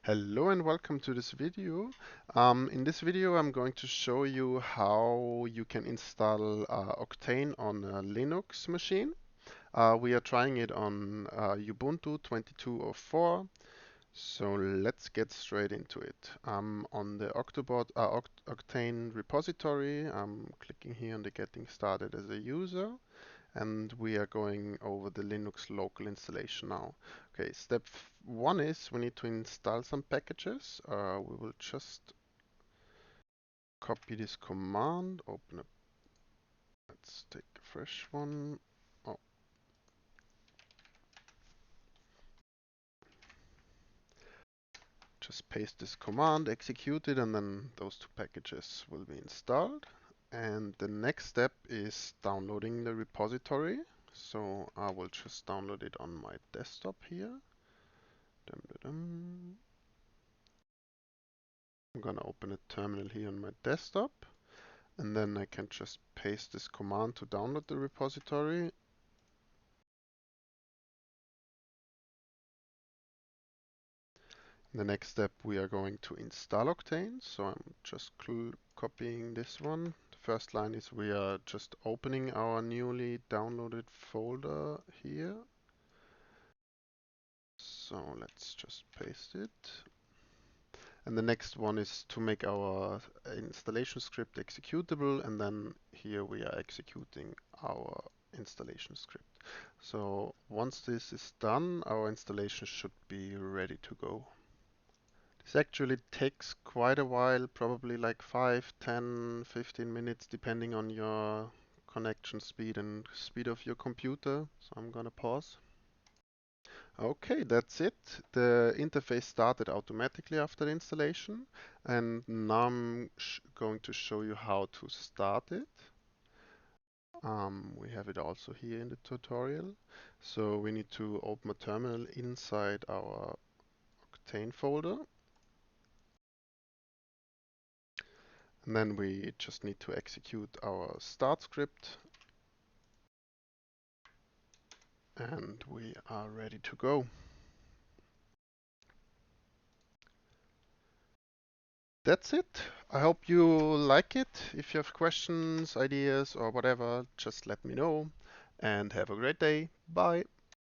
Hello and welcome to this video. In this video I'm going to show you how you can install Octane on a Linux machine. We are trying it on Ubuntu 22.04, so let's get straight into it. On the Octane repository, I'm clicking here on the Getting Started as a User, and we are going over the Linux local installation now. Okay, step one is we need to install some packages. We will just copy this command, open up, let's take a fresh one. Oh, just paste this command, execute it, and then those two packages will be installed. And the next step is downloading the repository. So I will just download it on my desktop here. Dum, dum, dum. I'm gonna open a terminal here on my desktop, and then I can just paste this command to download the repository. In the next step we are going to install Octane, so I'm just copying this one. The first line is we are just opening our newly downloaded folder here. So let's just paste it. And the next one is to make our installation script executable, and then here we are executing our installation script. So once this is done, our installation should be ready to go. This actually takes quite a while, probably like 5, 10, 15 minutes, depending on your connection speed and speed of your computer. So I'm gonna pause. Okay, that's it. The interface started automatically after the installation, and now I'm going to show you how to start it. We have it also here in the tutorial. So we need to open a terminal inside our Octane folder, and then we just need to execute our start script, and we are ready to go. That's it. I hope you like it. If you have questions, ideas, or whatever, just let me know. And have a great day. Bye.